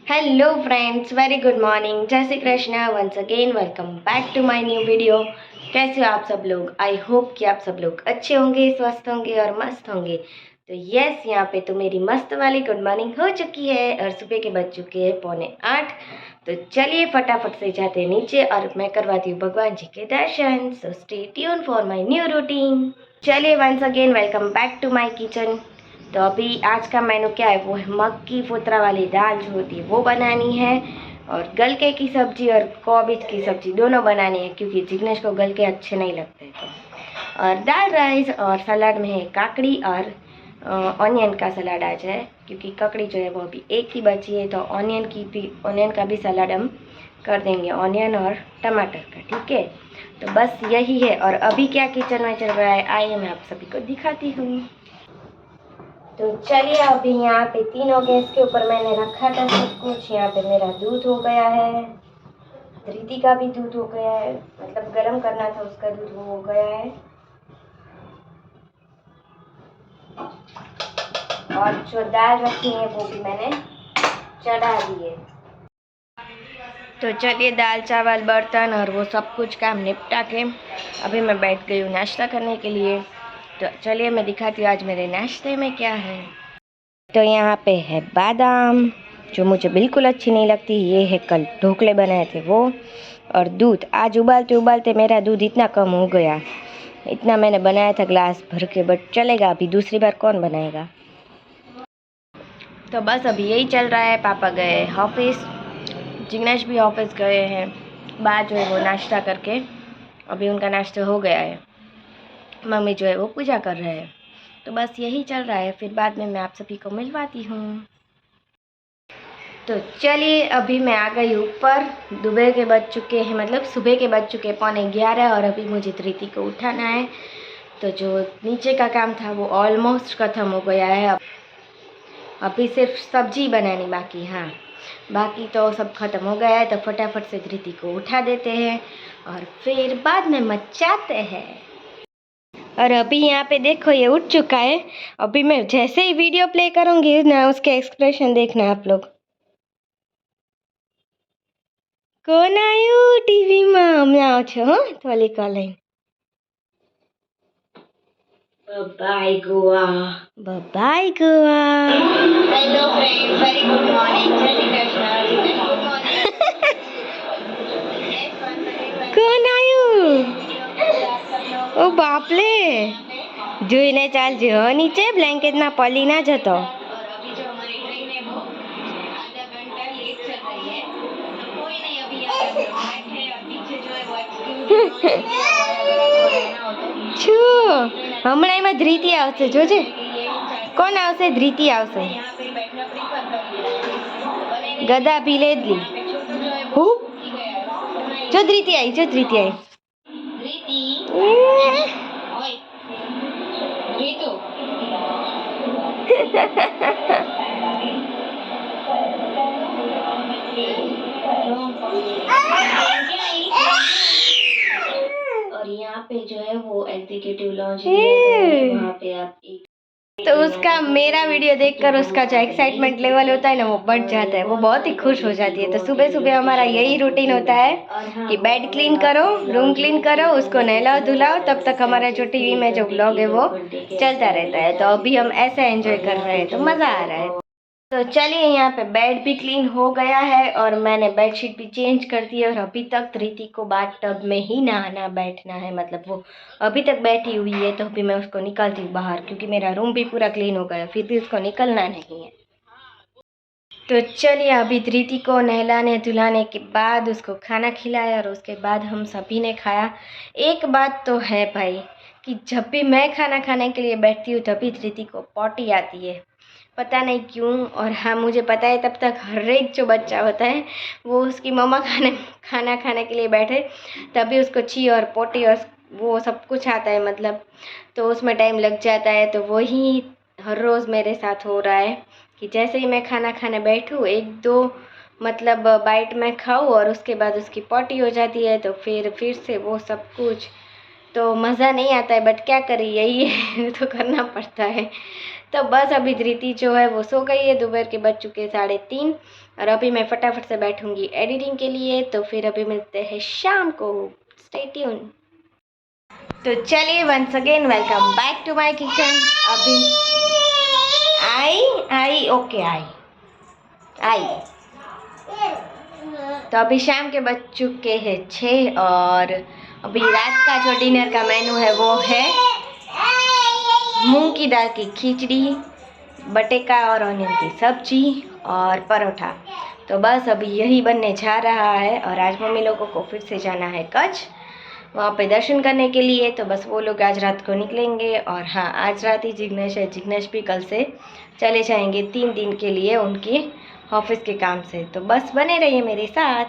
Hello friends, very good morning. जय Shri Krishna. Once again welcome back to my new video. कैसे हो आप सब लोग? आई होप कि आप सब लोग अच्छे होंगे, स्वस्थ होंगे और मस्त होंगे। तो यस, यहाँ पे तो मेरी मस्त वाली गुड मॉर्निंग हो चुकी है और सुबह के बज चुके हैं 7:45। तो चलिए फटाफट से जाते हैं नीचे और मैं करवाती हूँ भगवान जी के दर्शन। So stay tune for my new routine. चलिए once again welcome back to my kitchen. तो अभी आज का मेनू क्या है, वो है मक्की फोतरा वाली दाल जो होती है वो बनानी है, और गलके की सब्जी और कॉबिज की सब्जी दोनों बनानी है, क्योंकि जिग्नेश को गलके अच्छे नहीं लगते। तो और दाल राइस और सलाद में है काकड़ी और ऑनियन का सलाद आज है, क्योंकि ककड़ी जो है वो अभी एक ही बची है। तो ऑनियन का भी सलाद हम कर देंगे, ऑनियन और टमाटर का। ठीक है, तो बस यही है। और अभी क्या किचन में चल रहा है, आइए मैं आप सभी को दिखाती हूँ। तो चलिए, अभी यहाँ पे तीनों गैस के ऊपर मैंने रखा था सब कुछ। यहाँ पे मेरा दूध हो गया है, धृति का भी दूध हो गया है, मतलब गरम करना था उसका दूध, वो हो गया है। और जो दाल रखी है वो भी मैंने चढ़ा दी है। तो चलिए, दाल चावल बर्तन और वो सब कुछ काम निपटा के अभी मैं बैठ गई हूँ नाश्ता करने के लिए। तो चलिए मैं दिखाती हूँ आज मेरे नाश्ते में क्या है। तो यहाँ पे है बादाम, जो मुझे बिल्कुल अच्छी नहीं लगती। ये है कल ढोकले बनाए थे वो। और दूध, आज उबालते उबालते मेरा दूध इतना कम हो गया, इतना मैंने बनाया था ग्लास भर के, बट चलेगा, अभी दूसरी बार कौन बनाएगा। तो बस अभी यही चल रहा है। पापा गए ऑफिस, जिग्नेश भी ऑफिस गए हैं। बाद जो है वो नाश्ता करके, अभी उनका नाश्ता हो गया है। मम्मी जो है वो पूजा कर रहे हैं। तो बस यही चल रहा है, फिर बाद में मैं आप सभी को मिलवाती हूँ। तो चलिए, अभी मैं आ गई ऊपर। दोपहर के बज चुके हैं, मतलब सुबह के बज चुके 11:45, और अभी मुझे धृति को उठाना है। तो जो नीचे का काम था वो ऑलमोस्ट ख़त्म हो गया है। अभी सिर्फ सब्जी बनानी बाकी। हाँ, बाकी तो सब ख़त्म हो गया है। तो फटाफट से धृति को उठा देते हैं और फिर बाद में मचाते हैं। और अभी यहाँ पे देखो, ये उठ चुका है। अभी मैं जैसे ही वीडियो प्ले करूँगी ना, उसके एक्सप्रेशन देखना आप लोग। કોણ આવ્યું ટીવીમાં? હમણાં આવો છો હો, થોડી calling. Bye Goa. Bye Goa. Hello friends, very good morning. Jai Shri Krishna. Good morning. કોણ આવ્યું? ઓ બાપલે, જોઈને ચાલજો હો, નીચે બ્લેન્કેટમાં પલી ના જતો. છું હમણાં એમાં ધૃતિ આવશે, જોજે. કોણ આવશે? ધૃતિ આવશે. ગદા ભી લે લી. હું જો ધૃતિ આવી, જો ધૃતિ આવી. और यहाँ पे जो है वो एग्जीक्यूटिव लॉन्च वहाँ पे आप तो उसका मेरा वीडियो देखकर उसका जो एक्साइटमेंट लेवल होता है ना, वो बढ़ जाता है। वो बहुत ही खुश हो जाती है। तो सुबह सुबह हमारा यही रूटीन होता है कि बेड क्लीन करो, रूम क्लीन करो, उसको नहलाओ धुलाओ, तब तक हमारा जो टीवी में जो व्लॉग है वो चलता रहता है। तो अभी हम ऐसा एंजॉय कर रहे हैं, तो मज़ा आ रहा है। तो चलिए, यहाँ पे बेड भी क्लीन हो गया है और मैंने बेडशीट भी चेंज कर दी है। और अभी तक धृति को बाथ टब में ही नहाना बैठना है, मतलब वो अभी तक बैठी हुई है। तो अभी मैं उसको निकालती हूँ बाहर, क्योंकि मेरा रूम भी पूरा क्लीन हो गया, फिर भी उसको निकलना नहीं है। तो चलिए, अभी धृति को नहलाने धुलाने के बाद उसको खाना खिलाया और उसके बाद हम सभी ने खाया। एक बात तो है भाई, कि जब भी मैं खाना खाने के लिए बैठती हूँ तभी धृति को पॉटी आती है, पता नहीं क्यों। और हाँ, मुझे पता है तब तक हर एक जो बच्चा होता है वो उसकी मम्मा खाना खाने के लिए बैठे तभी उसको छी और पोटी और वो सब कुछ आता है, मतलब तो उसमें टाइम लग जाता है। तो वही हर रोज़ मेरे साथ हो रहा है कि जैसे ही मैं खाना खाने बैठूँ, एक दो मतलब बाइट में खाऊँ और उसके बाद उसकी पोटी हो जाती है। तो फिर से वो सब कुछ, तो मज़ा नहीं आता है, बट क्या करें, यही है तो करना पड़ता है। तो बस अभी धृति जो है वो सो गई है, दोपहर के बज चुके 3:30 और अभी मैं फटाफट से बैठूंगी एडिटिंग के लिए। तो फिर अभी मिलते हैं शाम को, स्टे ट्यून। तो चलिए once again welcome back to my kitchen. अभी आई ओके आई। तो अभी शाम के बज चुके हैं 6 और अभी रात का जो डिनर का मेनू है वो है मूंग की दाल की खिचड़ी, बटेका और ऑनियन की सब्जी और परोठा। तो बस अभी यही बनने जा रहा है और आज मम्मी लोगों को फिर से जाना है कच्छ, वहाँ पे दर्शन करने के लिए। तो बस वो लोग आज रात को निकलेंगे और हाँ, आज रात ही जिग्नेश है, जिग्नेश भी कल से चले जाएंगे 3 दिन के लिए उनके ऑफिस के काम से। तो बस बने रहिए मेरे साथ।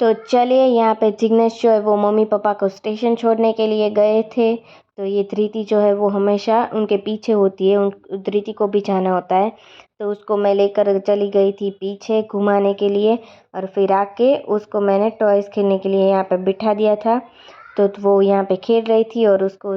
तो चलिए, यहाँ पे जिग्नेश जो है वो मम्मी पापा को स्टेशन छोड़ने के लिए गए थे। तो ये धृति जो है वो हमेशा उनके पीछे होती है, उन धृति को भी जाना होता है। तो उसको मैं लेकर चली गई थी पीछे घुमाने के लिए और फिर आके उसको मैंने टॉयज़ खेलने के लिए यहाँ पे बिठा दिया था। तो वो यहाँ पे खेल रही थी और उसको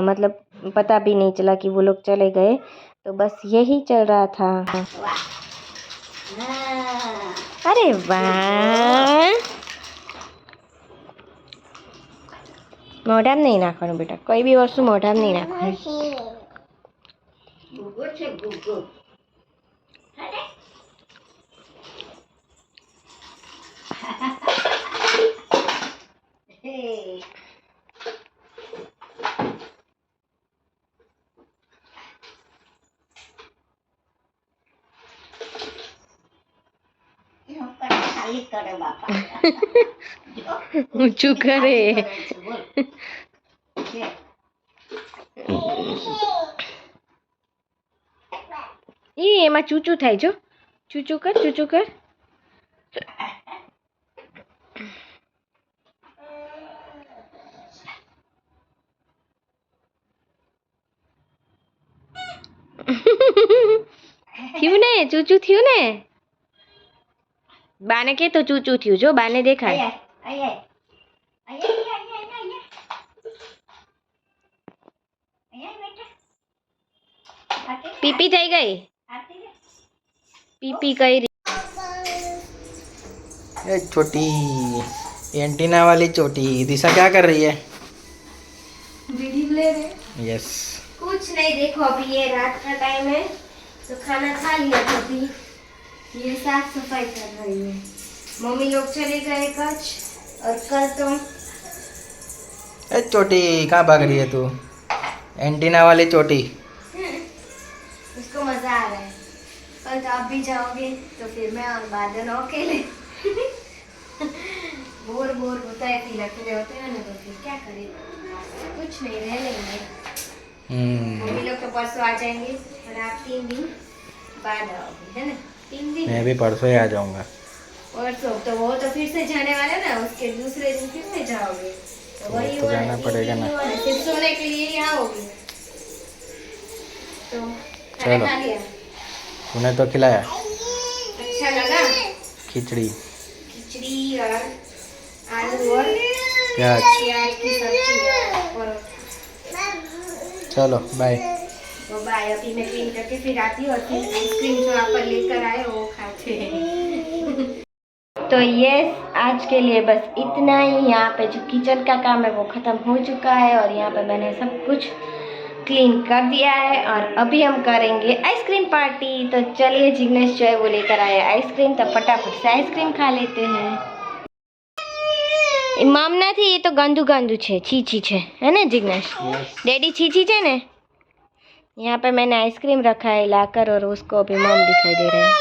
मतलब पता भी नहीं चला कि वो लोग चले गए। तो बस यही चल रहा था। अरे वाह, મોઢામાં નહીં નાખવાનું બેટા, કોઈ બી વસ્તુ મોઢામાં નહીં નાખવાની। ઊંચું કરે એમાં ચૂચું થાય, જો ચૂચું કર, ચૂચું કર। થયું ને, ચૂચું થયું ને, બાને કે તો ચૂચું થયું, જો બાને દેખાય। पीपी થઈ ગઈ, पीपी कई। ये छोटी एंटीना वाली छोटी दिशा क्या कर रही है? वीडियो ले रहे। यस, कुछ नहीं, देखो अभी ये रात का टाइम है तो खाना खा लिया, तो अभी ये साफ सफाई कर रही है। मम्मी लोग चले गए कच्छ और कल तो ए छोटी कहाँ भाग रही है तू? एंटीना वाली छोटी। उसको मजा आ रहा है। कल तो आप भी जाओगे तो फिर मैं और बादल अकेले बोर होता है, फिर अकेले होते हैं ना, तो फिर क्या करें, कुछ नहीं, रह लेंगे। मम्मी लोग तो परसों आ जाएंगे और आप 3 दिन बाद आओगे, है ना? 3 दिन। मैं भी परसों ही आ जाऊंगा। परसों तो वो तो फिर से जाने वाले ना, उसके दूसरे दिन फिर से जाओगे, तो वही तो जाना पड़ेगा ना, फिर सोने के लिए ही आओगे। तो चलो, खा लिया, तूने तो खिलाया। अच्छा लगा? खिचड़ी और आलू और प्याज। की सब्जी और चलो बाय। तो बाय। अभी मैं क्लीन करके फिर आती हूँ और फिर आइसक्रीम जो आप लेकर आए वो खाते हैं। तो ये आज के लिए बस इतना ही। यहाँ पे जो किचन का काम है वो ख़त्म हो चुका है और यहाँ पे मैंने सब कुछ क्लीन कर दिया है और अभी हम करेंगे आइसक्रीम पार्टी। तो चलिए, जिग्नेश जो है वो लेकर आए आइसक्रीम, तो फटाफट से आइसक्रीम खा लेते हैं। मामना थी, ये तो गंदू गंदू छे, छीछी छे, है ना जिग्नेश? डैडी छीछी छे ने। यहाँ पे मैंने आइसक्रीम रखा है लाकर और उसको अभी मम दिखाई दे रहा है।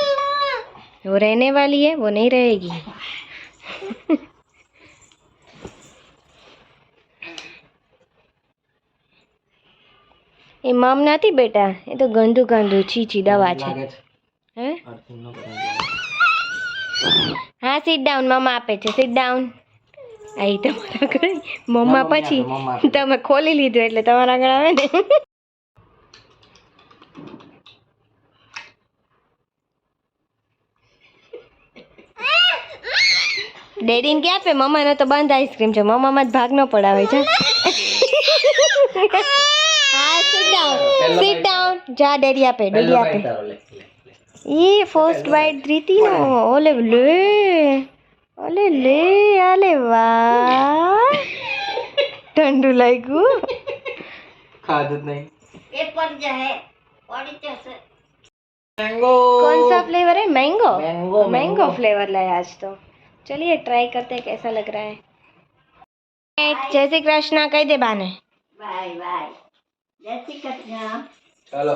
वो रहने वाली है, वो नहीं रहेगी। ये मम नहीं बेटा, ये तो गंदू गंदू छीछी दवा है। हाँ, सीट डाउन, मम्मा आपे छे, सीट डाउन। आई તમારા ઘરે મમ્મા પછી તમે ખોલી લીધું એટલે તમારા આગળ આવે ને। ડેડીને ક્યાં આપે, મમ્માનો તો બંધ આઈસ્ક્રીમ છે, મમ્મામાં જ ભાગ ન પડાવે છે। હા સિટ ડાઉન જા ડેડિયા પે એ ફર્સ્ટ બાઈટ ધ્રીતિ નો ઓલે લે ઓલે લે આલે વાહ ઠંડુ લાગ્યું ખાધું જ નહીં એ પર જાહે ઓડી જશે मैंगो कौन सा फ्लेवर है मैंगो मैंगो मैंगो फ्लेवर लाया आज तो चलिए ट्राई करते हैं कैसा लग रहा है जय श्री कृष्णा कह दे बाने बाय बाय जय श्री कृष्णा चलो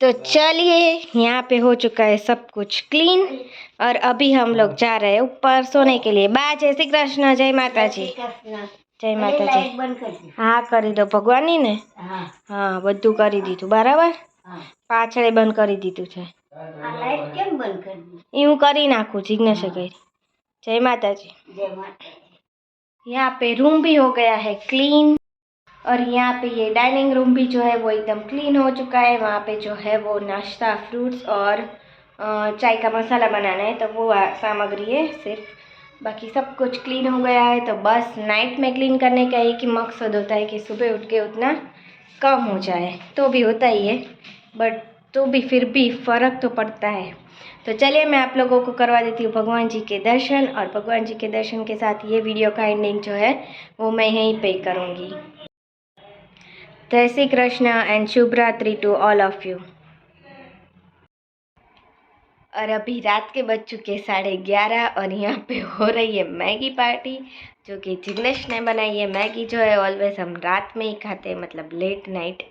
तो चलिए यहाँ पे हो चुका है सब कुछ क्लीन और अभी हम लोग जा रहे हैं ऊपर सोने के लिए बाय जय श्री कृष्ण जय माता जी जय माता जी हाँ કરી દો ભગવાનની ને હા બધું કરી દીધું બરાબર પાછળ બંધ કરી દીધું છે એ હું કરી નાખું જિગ્નેશે કરી जय माता जी जय माता जी यहाँ पे रूम भी हो गया है क्लीन और यहाँ पे ये डाइनिंग रूम भी जो है वो एकदम क्लीन हो चुका है वहाँ पे जो है वो नाश्ता फ्रूट्स और चाय का मसाला बनाना है तो वो सामग्री है सिर्फ बाकी सब कुछ क्लीन हो गया है तो बस नाइट में क्लीन करने का एक ही मकसद होता है कि सुबह उठ के उतना कम हो जाए तो भी होता ही है बट तो भी फिर भी फ़र्क तो पड़ता है तो चलिए मैं आप लोगों को करवा देती हूँ भगवान जी के दर्शन और भगवान जी के दर्शन के साथ ये वीडियो का एंडिंग जो है वो मैं यहीं पे करूँगी जय श्री कृष्ण एंड शुभ रात्रि टू ऑल ऑफ यू और अभी रात के बज चुके 11:30 और यहाँ पे हो रही है मैगी पार्टी जो कि जिग्नेश ने बनाई है मैगी जो है ऑलवेज हम रात में ही खाते हैं मतलब लेट नाइट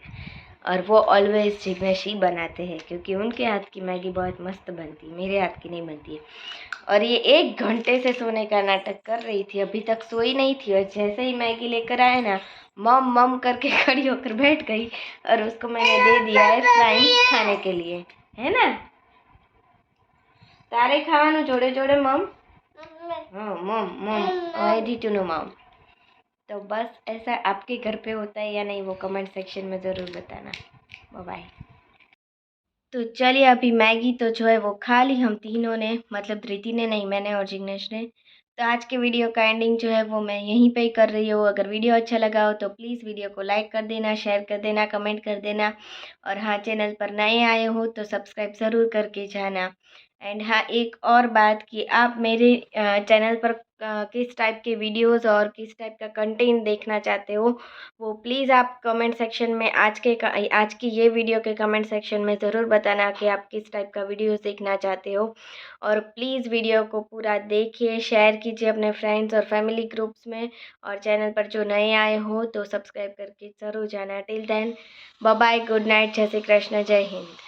और वो ऑलवेज जिग्नेश ही बनाते हैं क्योंकि उनके हाथ की मैगी बहुत मस्त बनती है मेरे हाथ की नहीं बनती है और ये 1 घंटे से सोने का नाटक कर रही थी अभी तक सोई नहीं थी और जैसे ही मैगी लेकर आए ना मम मम करके खड़ी होकर बैठ गई और उसको मैंने दे दिया है फ्राइंग्स खाने के लिए है ना तारे खावानु जोड़े जोड़े मम हाँ मम मम आई डी टू नो मम तो बस ऐसा आपके घर पे होता है या नहीं वो कमेंट सेक्शन में ज़रूर बताना बाय बाय तो चलिए अभी मैगी तो जो है वो खा ली हम तीनों ने मतलब धृति ने नहीं मैंने और जिग्नेश ने तो आज के वीडियो का एंडिंग जो है वो मैं यहीं पे ही कर रही हूँ अगर वीडियो अच्छा लगा हो तो प्लीज़ वीडियो को लाइक कर देना शेयर कर देना कमेंट कर देना और हाँ चैनल पर नए आए हो तो सब्सक्राइब ज़रूर करके जाना एंड हाँ एक और बात कि आप मेरे चैनल पर किस टाइप के वीडियोस और किस टाइप का कंटेंट देखना चाहते हो वो प्लीज़ आप कमेंट सेक्शन में आज की ये वीडियो के कमेंट सेक्शन में ज़रूर बताना कि आप किस टाइप का वीडियोस देखना चाहते हो और प्लीज़ वीडियो को पूरा देखिए शेयर कीजिए अपने फ्रेंड्स और फैमिली ग्रुप्स में और चैनल पर जो नए आए हो तो सब्सक्राइब करके ज़रूर जाना till then bye bye good night जय श्री कृष्ण जय हिंद।